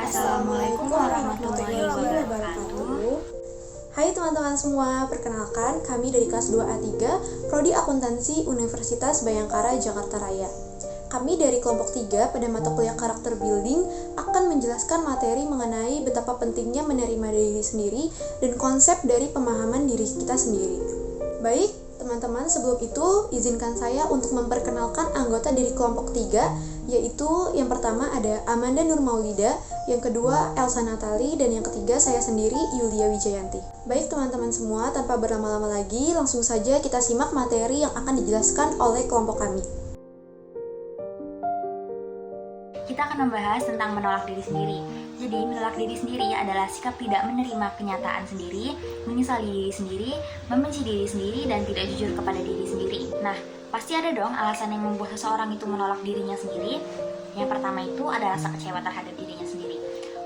Assalamualaikum warahmatullahi wabarakatuh. Hai teman-teman semua, perkenalkan kami dari kelas 2A3 Prodi Akuntansi Universitas Bhayangkara Jakarta Raya. Kami dari kelompok 3 pada mata kuliah karakter building akan menjelaskan materi mengenai betapa pentingnya menerima diri sendiri dan konsep dari pemahaman diri kita sendiri. Baik, teman-teman, sebelum itu izinkan saya untuk memperkenalkan anggota dari kelompok 3, yaitu yang pertama ada Amanda Nur Maulida, yang kedua Elsa Natali, dan yang ketiga saya sendiri Yulia Wijayanti. Baik teman-teman semua, tanpa berlama-lama lagi, langsung saja kita simak materi yang akan dijelaskan oleh kelompok kami. Kita akan membahas tentang menolak diri sendiri. Jadi, menolak diri sendiri adalah sikap tidak menerima kenyataan sendiri, menyesali diri sendiri, membenci diri sendiri, dan tidak jujur kepada diri sendiri. Nah, pasti ada dong alasan yang membuat seseorang itu menolak dirinya sendiri. Yang pertama itu ada rasa kecewa terhadap dirinya sendiri.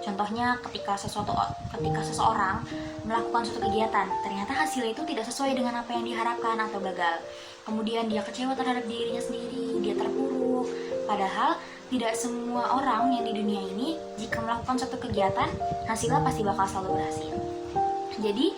Contohnya ketika seseorang melakukan suatu kegiatan, ternyata hasilnya itu tidak sesuai dengan apa yang diharapkan atau gagal. Kemudian dia kecewa terhadap dirinya sendiri, dia terpuruk. Padahal tidak semua orang yang di dunia ini jika melakukan suatu kegiatan, hasilnya pasti bakal selalu berhasil. Jadi,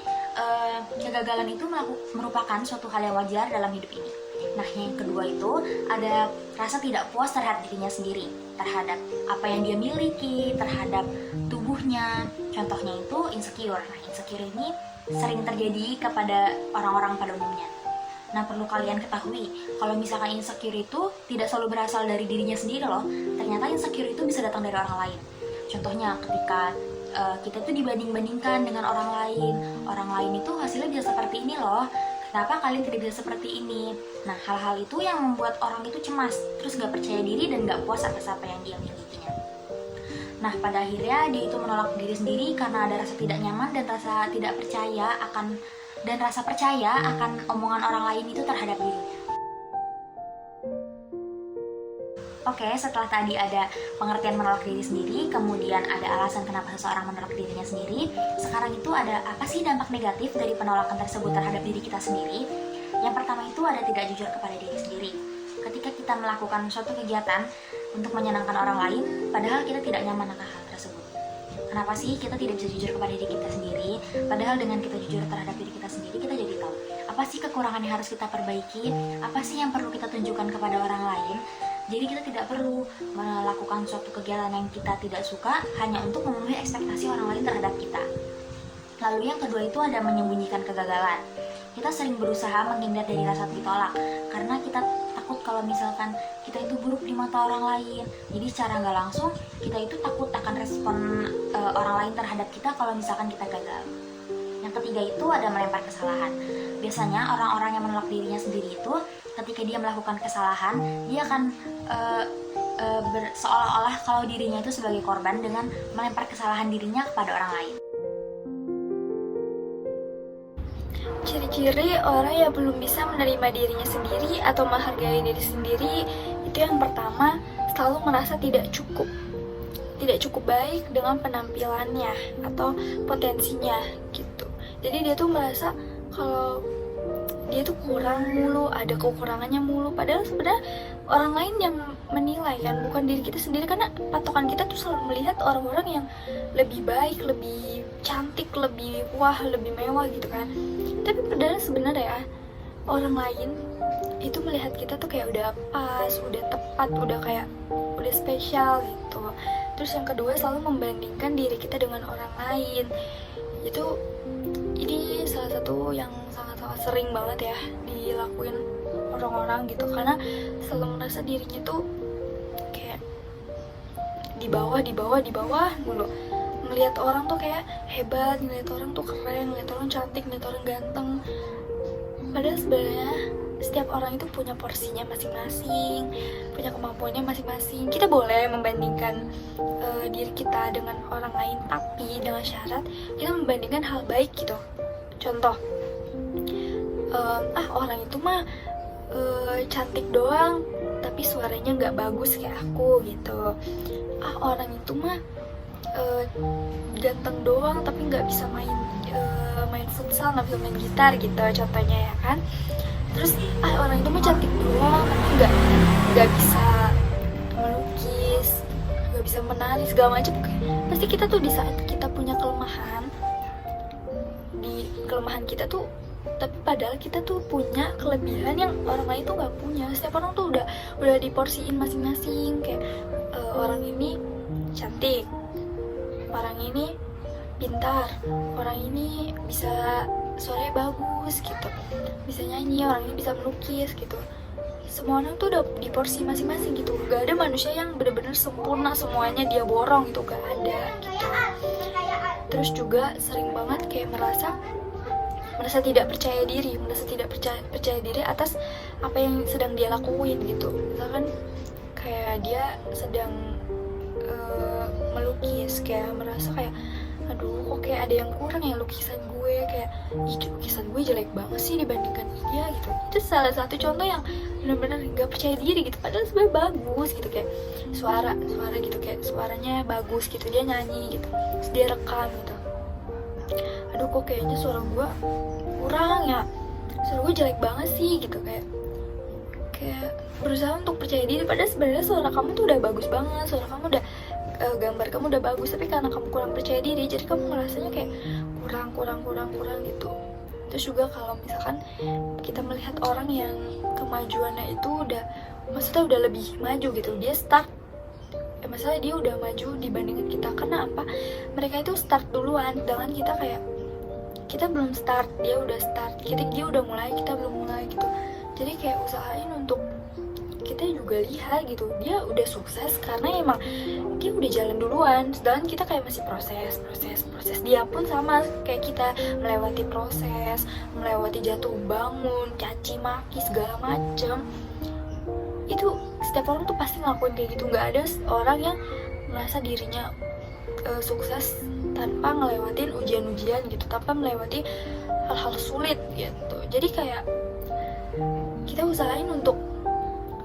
kegagalan itu merupakan suatu hal yang wajar dalam hidup ini. Nah, yang kedua itu ada rasa tidak puas terhadap dirinya sendiri, terhadap apa yang dia miliki, terhadap tubuhnya. Contohnya itu insecure. Nah, insecure ini sering terjadi kepada orang-orang pada umumnya. Nah, perlu kalian ketahui, kalau misalkan insecure itu tidak selalu berasal dari dirinya sendiri loh. Ternyata insecure itu bisa datang dari orang lain. Contohnya ketika kita tuh dibanding-bandingkan dengan orang lain itu hasilnya bisa seperti ini loh. Kenapa kalian tidak bisa seperti ini? Nah, hal-hal itu yang membuat orang itu cemas, terus gak percaya diri dan gak puas atas apa yang dia milikinya. Nah, pada akhirnya dia itu menolak diri sendiri karena ada rasa tidak nyaman dan rasa tidak percaya akan omongan orang lain itu terhadap dirinya. Oke, setelah tadi ada pengertian menolak diri sendiri, kemudian ada alasan kenapa seseorang menolak dirinya sendiri. Sekarang itu ada apa sih dampak negatif dari penolakan tersebut terhadap diri kita sendiri? Yang pertama itu ada tidak jujur kepada diri sendiri. Ketika kita melakukan suatu kegiatan untuk menyenangkan orang lain, padahal kita tidak nyaman akan hal tersebut. Kenapa sih kita tidak bisa jujur kepada diri kita sendiri? Padahal dengan kita jujur terhadap diri kita sendiri, kita jadi tahu apa sih kekurangan yang harus kita perbaiki, apa sih yang perlu kita tunjukkan kepada orang lain. Jadi kita tidak perlu melakukan suatu kegiatan yang kita tidak suka hanya untuk memenuhi ekspektasi orang lain terhadap kita. Lalu yang kedua itu ada menyembunyikan kegagalan. Kita sering berusaha menghindar dari rasa ditolak karena kita takut kalau misalkan kita itu buruk di mata orang lain. Jadi secara nggak langsung kita itu takut akan respon orang lain terhadap kita kalau misalkan kita gagal. Yang ketiga itu ada melempar kesalahan. Biasanya orang-orang yang menolak dirinya sendiri itu ketika dia melakukan kesalahan, dia akan seolah-olah kalau dirinya itu sebagai korban dengan melempar kesalahan dirinya kepada orang lain. Ciri-ciri orang yang belum bisa menerima dirinya sendiri atau menghargai diri sendiri itu yang pertama, selalu merasa tidak cukup baik dengan penampilannya atau potensinya gitu. Jadi dia tuh merasa kalau dia tuh kurang mulu, ada kekurangannya mulu. Padahal sebenarnya orang lain yang menilai kan, bukan diri kita sendiri. Karena patokan kita tuh selalu melihat orang-orang yang lebih baik, lebih cantik, lebih wah, lebih mewah gitu kan. Tapi padahal sebenarnya orang lain itu melihat kita tuh kayak udah pas, udah tepat, udah spesial gitu. Terus yang kedua selalu membandingkan diri kita dengan orang lain. Ini salah satu yang sangat-sangat sering banget ya dilakuin orang-orang gitu, karena selalu merasa dirinya tuh kayak di bawah mulu. Ngelihat orang tuh kayak hebat, ngelihat orang tuh keren, ngelihat orang cantik, ngelihat orang ganteng. Padahal sebenarnya setiap orang itu punya porsinya masing-masing, punya kemampuannya masing-masing. Kita boleh membandingkan diri kita dengan orang lain, tapi dengan syarat kita membandingkan hal baik gitu. Contoh, orang itu mah cantik doang, tapi suaranya nggak bagus kayak aku gitu. Orang itu mah ganteng doang, tapi nggak bisa main futsal, nggak bisa main gitar gitu, contohnya ya kan. Terus orang itu mah cantik doang, tapi nggak bisa melukis, nggak bisa menari segala macam. Pasti kita tuh di saat kita punya kelemahan, di kelemahan kita tuh, tapi padahal kita tuh punya kelebihan yang orang lain tuh nggak punya. Setiap orang tuh udah diporsiin masing-masing. Kayak orang ini cantik, orang ini pintar, orang ini bisa suaranya bagus gitu, bisa nyanyi, orang ini bisa melukis gitu. Semua orang tuh udah di porsi masing-masing gitu. Gak ada manusia yang benar-benar sempurna semuanya dia borong gitu, gak ada gitu. Terus juga sering banget kayak merasa tidak percaya diri, merasa tidak percaya diri atas apa yang sedang dia lakuin gitu. Misalkan kayak dia sedang melukis, kayak merasa kayak aduh kok kayak ada yang kurang ya lukisan gue, kayak ih lukisan gue jelek banget sih dibandingkan dia gitu. Itu salah satu contoh yang benar-benar nggak percaya diri gitu, padahal sebenarnya bagus gitu. Kayak suara gitu, kayak suaranya bagus gitu, dia nyanyi gitu, terus dia rekam gitu. Aduh kok kayaknya suara gue kurang ya, suara gue jelek banget sih gitu. Kayak berusaha untuk percaya diri, padahal sebenarnya suara kamu tuh udah bagus banget, suara kamu udah gambar kamu udah bagus, tapi karena kamu kurang percaya diri, jadi kamu ngerasanya kayak kurang gitu. Terus juga kalau misalkan kita melihat orang yang kemajuannya itu maksudnya udah lebih maju gitu, dia start, masalah dia udah maju dibandingkan kita. Karena apa? Mereka itu start duluan, sedangkan kita kayak kita belum start, dia udah start, dia udah mulai, kita belum mulai gitu. Jadi kayak usahain untuk kita juga lihat gitu, dia udah sukses karena emang dia udah jalan duluan, sedangkan kita kayak masih proses. Dia pun sama kayak kita, melewati proses, melewati jatuh bangun, caci maki segala macem. Itu setiap orang tuh pasti ngelakuin kayak gitu. Nggak ada orang yang merasa dirinya sukses tanpa ngelewatin ujian-ujian gitu, tanpa melewati hal-hal sulit gitu. Jadi kayak kita usahain untuk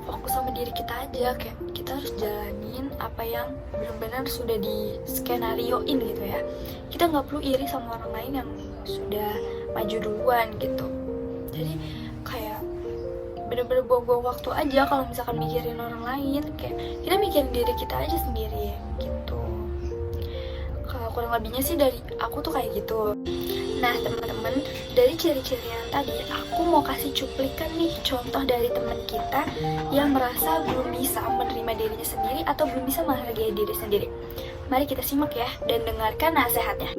fokus sama diri kita aja, kayak kita harus jalanin apa yang benar-benar sudah di skenarioin gitu ya. Kita nggak perlu iri sama orang lain yang sudah maju duluan gitu. Jadi kayak bener-bener buang-buang waktu aja kalau misalkan mikirin orang lain. Kayak kita mikirin diri kita aja sendiri gitu. Kalau kurang lebihnya sih dari aku tuh kayak gitu. Nah teman-teman, dari ciri-ciri yang tadi aku mau kasih cuplikan nih contoh dari teman kita yang merasa belum bisa menerima dirinya sendiri atau belum bisa menghargai diri sendiri. Mari kita simak ya dan dengarkan nasihatnya.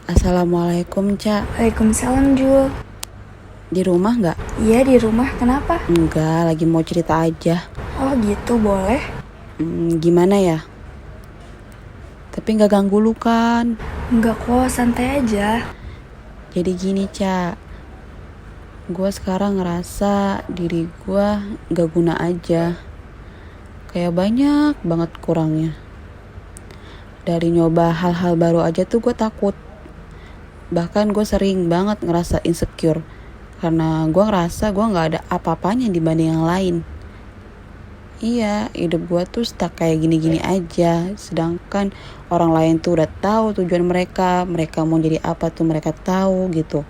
Assalamualaikum, Ca. Waalaikumsalam, Jul. Di rumah nggak? Iya di rumah, kenapa? Enggak, lagi mau cerita aja. Oh gitu, boleh. Gimana ya? Tapi nggak ganggu lu kan? Enggak kok, santai aja. Jadi gini, Ca. Gue sekarang ngerasa diri gue nggak guna aja. Kayak banyak banget kurangnya. Dari nyoba hal-hal baru aja tuh gue takut. Bahkan gue sering banget ngerasa insecure. Karena gue ngerasa gue gak ada apa-apanya dibanding yang lain. Iya, hidup gue tuh stuck kayak gini-gini aja. Sedangkan orang lain tuh udah tahu tujuan mereka mau jadi apa tuh mereka tahu gitu.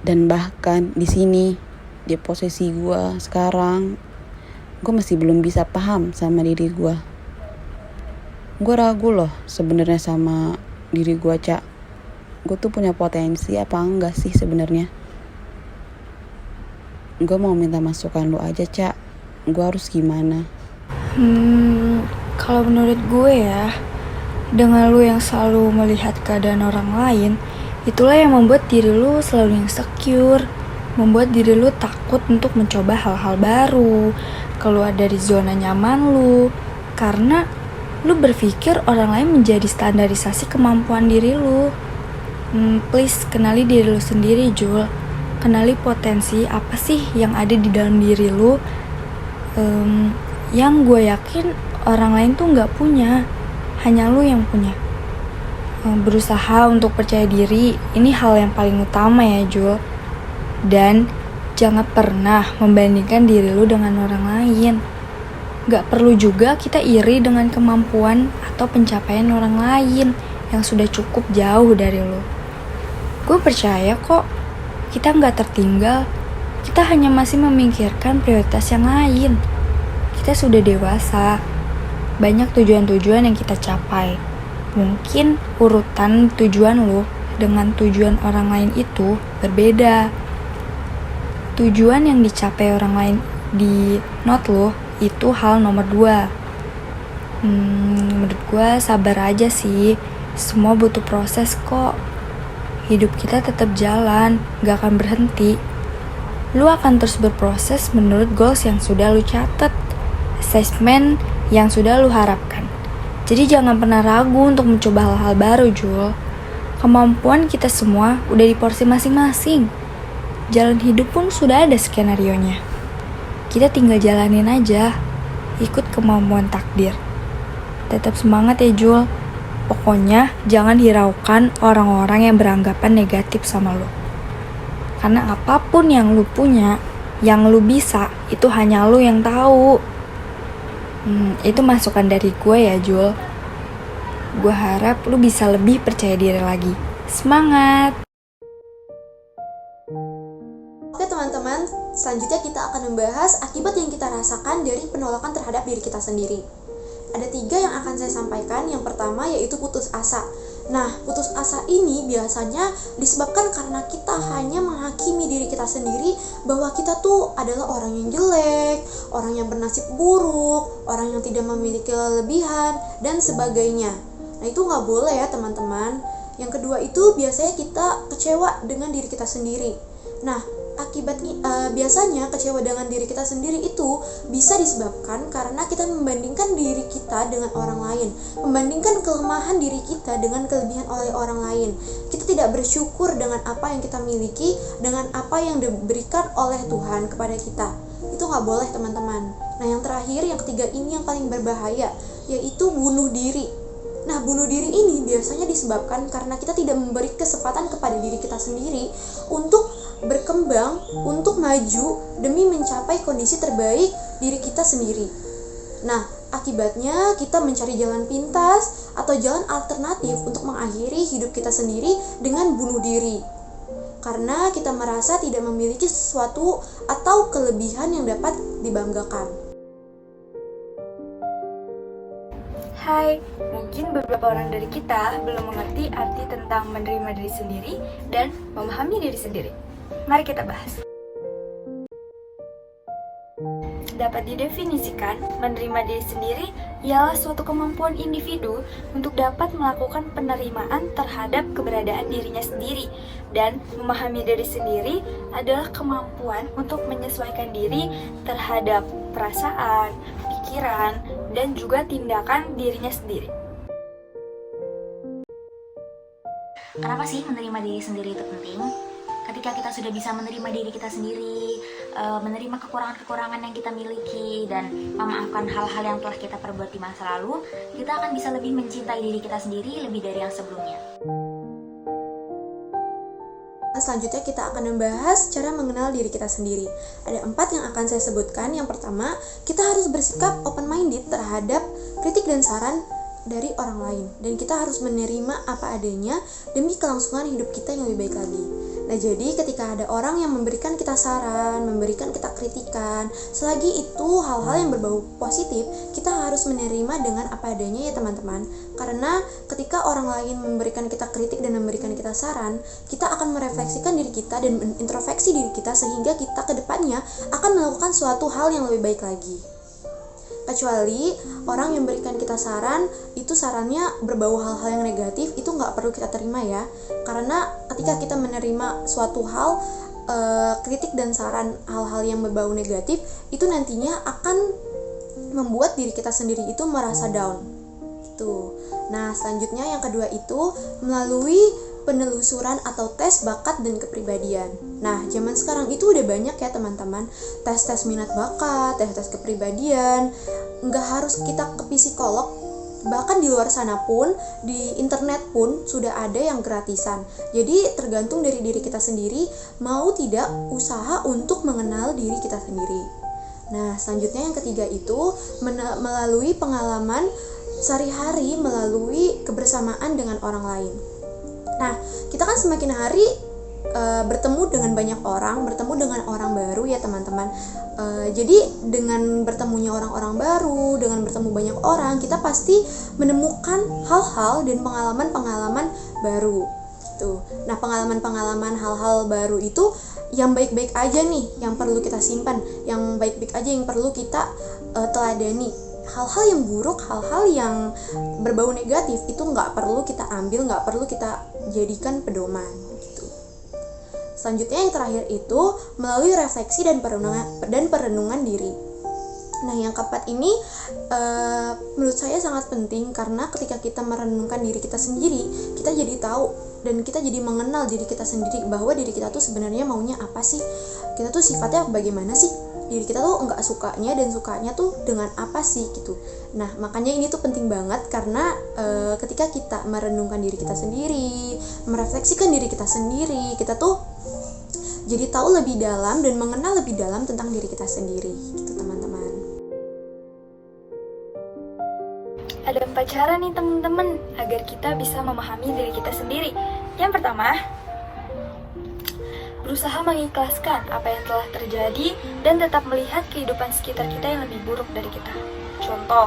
Dan bahkan di sini, di posisi gue sekarang, gue masih belum bisa paham sama diri gue. Gue ragu loh sebenarnya sama diri gue, Cak. Gue tuh punya potensi apa enggak sih sebenarnya? Gue mau minta masukan lu aja, Cak. Gue harus gimana? Kalau menurut gue ya, dengan lu yang selalu melihat keadaan orang lain, itulah yang membuat diri lu selalu insecure, membuat diri lu takut untuk mencoba hal-hal baru, keluar dari zona nyaman lu, karena lu berpikir orang lain menjadi standarisasi kemampuan diri lu. Please, kenali diri lu sendiri, Jul. Kenali potensi apa sih yang ada di dalam diri lu, yang gue yakin orang lain tuh gak punya, hanya lu yang punya. Berusaha untuk percaya diri, ini hal yang paling utama ya, Jul. Dan jangan pernah membandingkan diri lu dengan orang lain. Gak perlu juga kita iri dengan kemampuan atau pencapaian orang lain yang sudah cukup jauh dari lu. Gue percaya kok kita gak tertinggal, kita hanya masih memikirkan prioritas yang lain. Kita sudah dewasa, banyak tujuan-tujuan yang kita capai. Mungkin urutan tujuan lo dengan tujuan orang lain itu berbeda. Tujuan yang dicapai orang lain di note lo itu hal nomor 2. Menurut gue sabar aja sih, semua butuh proses kok. Hidup kita tetap jalan, gak akan berhenti. Lu akan terus berproses menurut goals yang sudah lu catat, assessment yang sudah lu harapkan. Jadi jangan pernah ragu untuk mencoba hal-hal baru, Jul. Kemampuan kita semua udah di porsi masing-masing. Jalan hidup pun sudah ada skenarionya. Kita tinggal jalanin aja, ikut kemampuan takdir. Tetap semangat ya, Jul. Pokoknya jangan hiraukan orang-orang yang beranggapan negatif sama lo. Karena apapun yang lu punya, yang lu bisa, itu hanya lu yang tahu. Itu masukan dari gue ya, Jul. Gue harap lu bisa lebih percaya diri lagi. Semangat! Oke teman-teman, selanjutnya kita akan membahas akibat yang kita rasakan dari penolakan terhadap diri kita sendiri. Ada 3 yang akan saya sampaikan. Yang pertama yaitu putus asa. Nah, putus asa ini biasanya disebabkan karena kita hanya menghakimi diri kita sendiri bahwa kita tuh adalah orang yang jelek, orang yang bernasib buruk, orang yang tidak memiliki kelebihan, dan sebagainya. Nah, itu nggak boleh ya teman-teman. Yang kedua itu biasanya kita kecewa dengan diri kita sendiri. Nah, biasanya kecewa dengan diri kita sendiri itu bisa disebabkan karena kita membandingkan diri kita dengan orang lain, membandingkan kelemahan diri kita dengan kelebihan oleh orang lain. Kita tidak bersyukur dengan apa yang kita miliki, dengan apa yang diberikan oleh Tuhan kepada kita. Itu nggak boleh teman-teman. Nah, yang terakhir, yang ketiga ini yang paling berbahaya, yaitu bunuh diri. Nah, bunuh diri ini biasanya disebabkan karena kita tidak memberi kesempatan kepada diri kita sendiri untuk berkembang, untuk maju demi mencapai kondisi terbaik diri kita sendiri. Nah, akibatnya kita mencari jalan pintas atau jalan alternatif untuk mengakhiri hidup kita sendiri dengan bunuh diri. Karena kita merasa tidak memiliki sesuatu atau kelebihan yang dapat dibanggakan. Hai, mungkin beberapa orang dari kita belum mengerti arti tentang menerima diri sendiri dan memahami diri sendiri. Mari kita bahas. Dapat didefinisikan, menerima diri sendiri ialah suatu kemampuan individu untuk dapat melakukan penerimaan terhadap keberadaan dirinya sendiri, dan memahami diri sendiri adalah kemampuan untuk menyesuaikan diri terhadap perasaan, pikiran, dan juga tindakan dirinya sendiri. Kenapa sih menerima diri sendiri itu penting? Ketika kita sudah bisa menerima diri kita sendiri, menerima kekurangan-kekurangan yang kita miliki, dan memaafkan hal-hal yang telah kita perbuat di masa lalu, kita akan bisa lebih mencintai diri kita sendiri lebih dari yang sebelumnya. Selanjutnya kita akan membahas cara mengenal diri kita sendiri. Ada 4 yang akan saya sebutkan. Yang pertama, kita harus bersikap open-minded terhadap kritik dan saran dari orang lain, dan kita harus menerima apa adanya demi kelangsungan hidup kita yang lebih baik lagi. Nah, jadi ketika ada orang yang memberikan kita saran, memberikan kita kritikan, selagi itu hal-hal yang berbau positif, kita harus menerima dengan apa adanya ya teman-teman. Karena ketika orang lain memberikan kita kritik dan memberikan kita saran, kita akan merefleksikan diri kita dan introspeksi diri kita, sehingga kita ke depannya akan melakukan suatu hal yang lebih baik lagi. Kecuali orang yang memberikan kita saran, itu sarannya berbau hal-hal yang negatif, itu nggak perlu kita terima ya. Karena ketika kita menerima suatu hal, kritik dan saran hal-hal yang berbau negatif, itu nantinya akan membuat diri kita sendiri itu merasa down. Gitu. Nah, selanjutnya yang kedua itu melalui penelusuran atau tes bakat dan kepribadian. Nah, zaman sekarang itu udah banyak ya teman-teman, tes-tes minat bakat, tes-tes kepribadian. Nggak harus kita ke psikolog, bahkan di luar sana pun, di internet pun sudah ada yang gratisan. Jadi tergantung dari diri kita sendiri, mau tidak usaha untuk mengenal diri kita sendiri. Nah, selanjutnya yang ketiga itu melalui pengalaman sehari-hari, melalui kebersamaan dengan orang lain. Nah, kita kan semakin hari bertemu dengan banyak orang, bertemu dengan orang baru ya teman-teman. Jadi dengan bertemunya orang-orang baru, dengan bertemu banyak orang, kita pasti menemukan hal-hal dan pengalaman-pengalaman baru gitu. Nah, pengalaman-pengalaman hal-hal baru itu yang baik-baik aja nih, yang perlu kita simpan, yang baik-baik aja yang perlu kita teladani. Hal-hal yang buruk, hal-hal yang berbau negatif itu nggak perlu kita ambil, nggak perlu kita jadikan pedoman gitu. Selanjutnya yang terakhir itu melalui refleksi dan perenungan diri. Nah, yang keempat ini menurut saya sangat penting karena ketika kita merenungkan diri kita sendiri, kita jadi tahu dan kita jadi mengenal diri kita sendiri, bahwa diri kita tuh sebenarnya maunya apa sih, kita tuh sifatnya bagaimana sih, diri kita tuh enggak sukanya dan sukanya tuh dengan apa sih gitu. Nah, makanya ini tuh penting banget karena ketika kita merenungkan diri kita sendiri, merefleksikan diri kita sendiri, kita tuh jadi tahu lebih dalam dan mengenal lebih dalam tentang diri kita sendiri gitu teman-teman. Ada 4 cara nih teman-teman agar kita bisa memahami diri kita sendiri. Yang pertama, berusaha mengikhlaskan apa yang telah terjadi dan tetap melihat kehidupan sekitar kita yang lebih buruk dari kita. Contoh,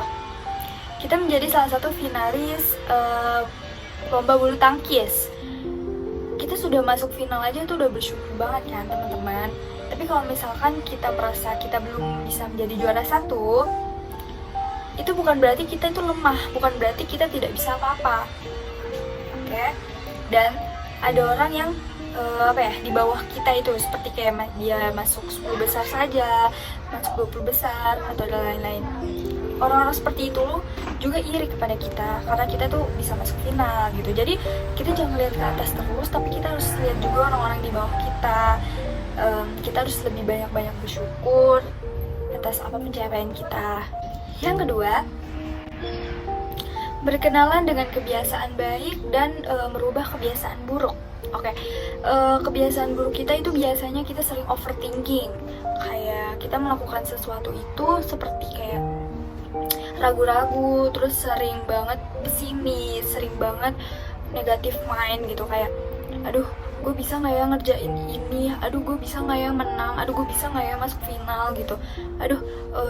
kita menjadi salah satu finalis lomba bulu tangkis. Kita sudah masuk final aja tuh udah bersyukur banget kan teman-teman. Tapi kalau misalkan kita merasa kita belum bisa menjadi juara 1, itu bukan berarti kita itu lemah, bukan berarti kita tidak bisa apa-apa. Oke? Dan ada orang yang di bawah kita itu, seperti kayak dia masuk 10 besar saja, masuk 20 besar atau lain-lain. Orang-orang seperti itu juga iri kepada kita karena kita tuh bisa masuk final gitu. Jadi kita jangan lihat ke atas terus, tapi kita harus lihat juga orang-orang di bawah kita. Kita harus lebih banyak-banyak bersyukur atas apa pencapaian kita. Yang kedua, berkenalan dengan kebiasaan baik dan merubah kebiasaan buruk. Oke, kebiasaan buruk kita itu biasanya kita sering overthinking. Kayak kita melakukan sesuatu itu seperti kayak ragu-ragu, terus sering banget pesimis, sering banget negatif mind gitu. Kayak, aduh, gue bisa nggak ya ngerjain ini, aduh gue bisa nggak ya menang, aduh gue bisa nggak ya masuk final gitu, aduh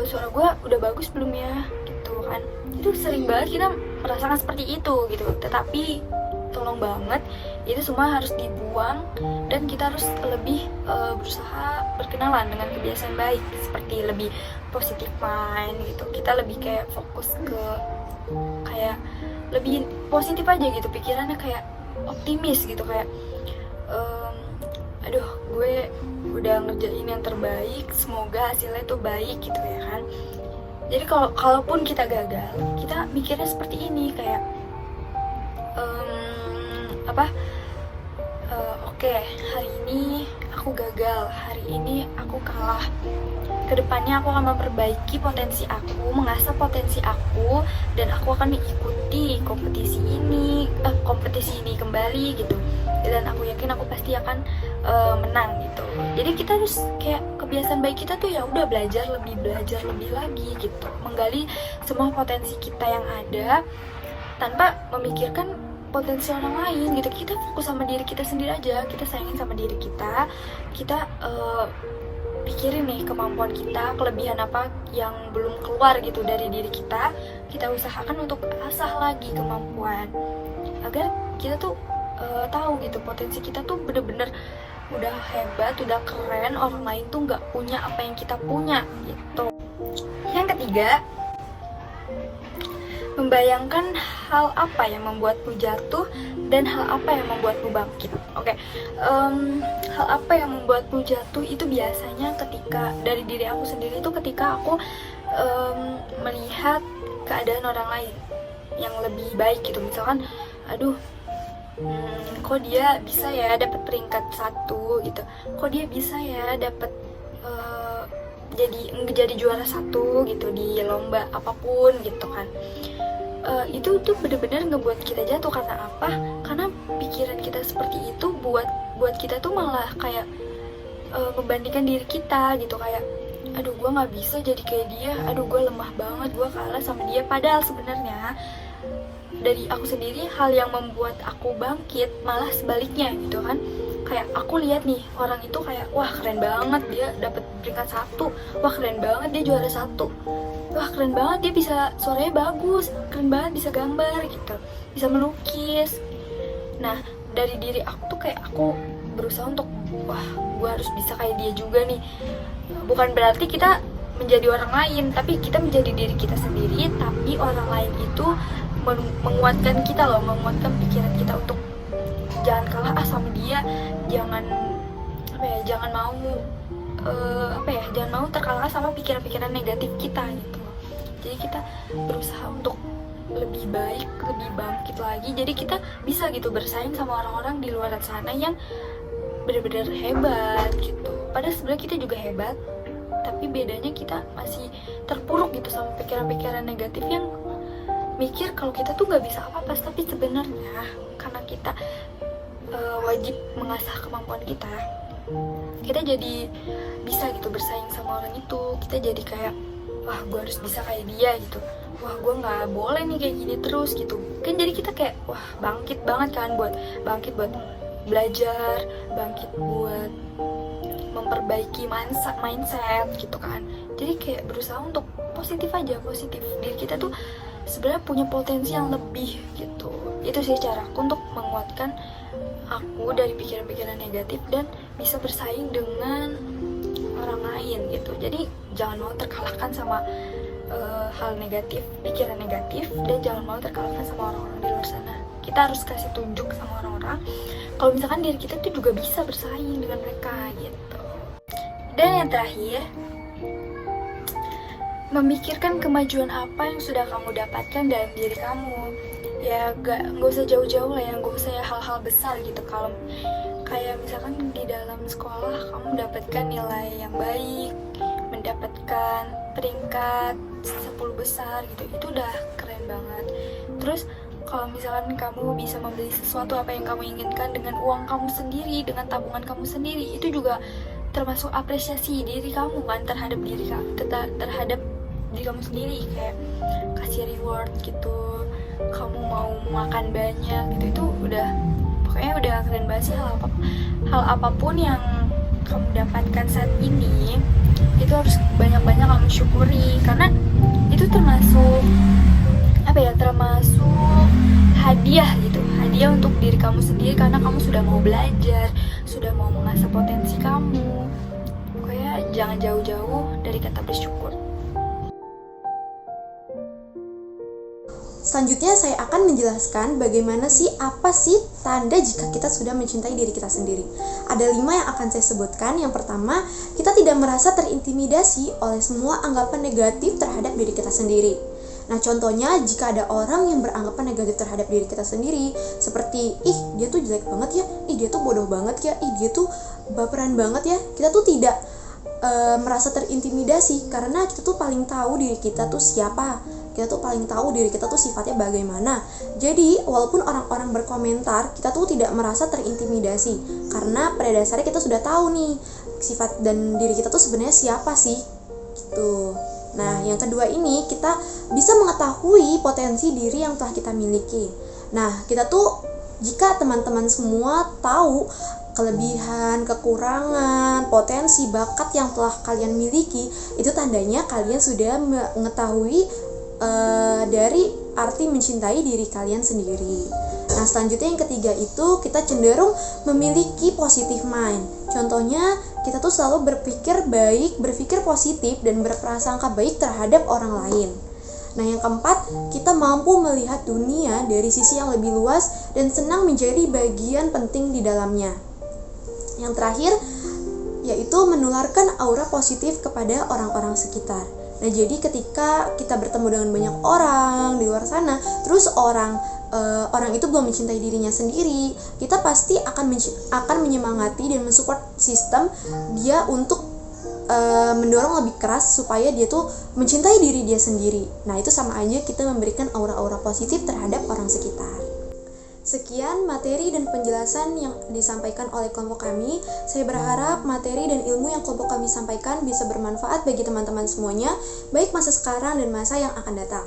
suara gue udah bagus belum ya gitu kan. Itu sering banget kita merasakan seperti itu gitu. Tetapi tolong banget, itu semua harus dibuang dan kita harus lebih berusaha berkenalan dengan kebiasaan baik, seperti lebih positive mind gitu. Kita lebih kayak fokus ke kayak lebih positif aja gitu, pikirannya kayak optimis gitu, kayak aduh gue udah ngerjain yang terbaik, semoga hasilnya tuh baik gitu ya kan. Jadi kalaupun kita gagal, kita mikirnya seperti ini kayak oke, hari ini aku gagal, hari ini aku kalah. Kedepannya aku akan memperbaiki potensi aku, mengasah potensi aku, dan aku akan mengikuti kompetisi ini kembali gitu. Dan aku yakin aku pasti akan menang gitu. Jadi kita harus kayak kebiasaan baik kita tuh ya udah belajar lebih lagi gitu, menggali semua potensi kita yang ada tanpa memikirkan potensi orang lain gitu. Kita fokus sama diri kita sendiri aja, kita sayangin sama diri kita, kita pikirin nih kemampuan kita, kelebihan apa yang belum keluar gitu dari diri kita usahakan untuk asah lagi kemampuan agar kita tuh tahu gitu potensi kita tuh bener-bener udah hebat, udah keren, orang lain tuh nggak punya apa yang kita punya gitu. Yang ketiga, membayangkan hal apa yang membuatmu jatuh dan hal apa yang membuatmu bangkit. Oke, hal apa yang membuatmu jatuh itu biasanya ketika dari diri aku sendiri itu ketika aku melihat keadaan orang lain yang lebih baik gitu. Misalkan, aduh, kok dia bisa ya dapat peringkat 1 gitu, kok dia bisa ya dapat jadi juara 1 gitu di lomba apapun gitu kan. Itu tuh bener-bener ngebuat kita jatuh. Karena apa? Karena pikiran kita seperti itu buat kita tuh malah kayak membandingkan diri kita gitu, kayak aduh gue nggak bisa jadi kayak dia, aduh gue lemah banget, gue kalah sama dia. Padahal sebenarnya dari aku sendiri, hal yang membuat aku bangkit malah sebaliknya gitu kan. Kayak aku lihat nih orang itu kayak wah keren banget dia dapat peringkat 1, wah keren banget dia juara 1, wah keren banget dia bisa suaranya bagus, keren banget bisa gambar gitu, bisa melukis. Nah dari diri aku tuh kayak aku berusaha untuk wah gue harus bisa kayak dia juga nih. Bukan berarti kita menjadi orang lain, tapi kita menjadi diri kita sendiri, tapi orang lain itu menguatkan kita loh, menguatkan pikiran kita untuk jangan kalah sama dia, jangan jangan mau jangan mau terkalahkan sama pikiran-pikiran negatif kita gitu loh. Jadi kita berusaha untuk lebih baik, lebih bangkit lagi. Jadi kita bisa gitu bersaing sama orang-orang di luar sana yang benar-benar hebat gitu. Padahal sebenarnya kita juga hebat, tapi bedanya kita masih terpuruk gitu sama pikiran-pikiran negatif yang mikir kalau kita tuh nggak bisa apa-apa. Tapi sebenarnya karena kita wajib mengasah kemampuan kita jadi bisa gitu bersaing sama orang itu. Kita jadi kayak wah gue harus bisa kayak dia gitu, wah gue nggak boleh nih kayak gini terus gitu kan. Jadi kita kayak wah bangkit banget kan, bangkit buat belajar, bangkit buat memperbaiki mindset gitu kan. Jadi kayak berusaha untuk positif aja, positif. Diri kita tuh sebenarnya punya potensi yang lebih gitu. Itu sih cara aku untuk menguatkan aku dari pikiran-pikiran negatif dan bisa bersaing dengan orang lain gitu. Jadi jangan mau terkalahkan sama hal negatif, pikiran negatif, dan jangan mau terkalahkan sama orang-orang di luar sana. Kita harus kasih tunjuk sama orang-orang kalau misalkan diri kita tuh juga bisa bersaing dengan mereka gitu. Dan yang terakhir, memikirkan kemajuan apa yang sudah kamu dapatkan dalam diri kamu. Ya gak usah jauh-jauh lah ya, gak usah ya hal-hal besar gitu. Kalau kayak misalkan di dalam sekolah kamu mendapatkan nilai yang baik, mendapatkan peringkat 10 besar gitu, itu udah keren banget. Terus kalau misalkan kamu bisa membeli sesuatu apa yang kamu inginkan dengan uang kamu sendiri, dengan tabungan kamu sendiri, itu juga termasuk apresiasi diri kamu kan terhadap diri kamu sendiri. Kayak kasih reward gitu, kamu mau makan banyak gitu, itu udah pokoknya udah keren banget sih. Hal apapun yang kamu dapatkan saat ini itu harus banyak-banyak kamu syukuri, karena itu termasuk termasuk hadiah gitu, hadiah untuk diri kamu sendiri, karena kamu sudah mau belajar, sudah mau mengasah potensi kamu. Pokoknya jangan jauh-jauh dari kata bersyukur. Selanjutnya saya akan menjelaskan bagaimana sih, apa sih tanda jika kita sudah mencintai diri kita sendiri. Ada 5 yang akan saya sebutkan. Yang pertama, kita tidak merasa terintimidasi oleh semua anggapan negatif terhadap diri kita sendiri. Nah contohnya, jika ada orang yang beranggapan negatif terhadap diri kita sendiri, seperti, ih dia tuh jelek banget ya, ih dia tuh bodoh banget ya, ih dia tuh baperan banget ya, kita tuh tidak merasa terintimidasi, karena kita tuh paling tahu diri kita tuh siapa, kita tuh paling tahu diri kita tuh sifatnya bagaimana. Jadi walaupun orang-orang berkomentar, kita tuh tidak merasa terintimidasi, karena pada dasarnya kita sudah tahu nih sifat dan diri kita tuh sebenarnya siapa sih gitu. Nah yang kedua ini, kita bisa mengetahui potensi diri yang telah kita miliki. Nah kita tuh, jika teman-teman semua tahu kelebihan, kekurangan, potensi, bakat yang telah kalian miliki, itu tandanya kalian sudah mengetahui dari arti mencintai diri kalian sendiri. Nah selanjutnya yang ketiga itu, kita cenderung memiliki positive mind. Contohnya, kita tuh selalu berpikir baik, berpikir positif, dan berprasangka baik terhadap orang lain. Nah yang keempat, kita mampu melihat dunia dari sisi yang lebih luas dan senang menjadi bagian penting di dalamnya. Yang terakhir, yaitu menularkan aura positif kepada orang-orang sekitar. Nah jadi ketika kita bertemu dengan banyak orang di luar sana, terus orang itu belum mencintai dirinya sendiri, kita pasti akan menyemangati dan mensupport sistem dia untuk mendorong lebih keras supaya dia tuh mencintai diri dia sendiri. Nah itu sama aja kita memberikan aura-aura positif terhadap orang sekitar. Sekian materi dan penjelasan yang disampaikan oleh kelompok kami. Saya berharap materi dan ilmu yang kelompok kami sampaikan bisa bermanfaat bagi teman-teman semuanya, baik masa sekarang dan masa yang akan datang.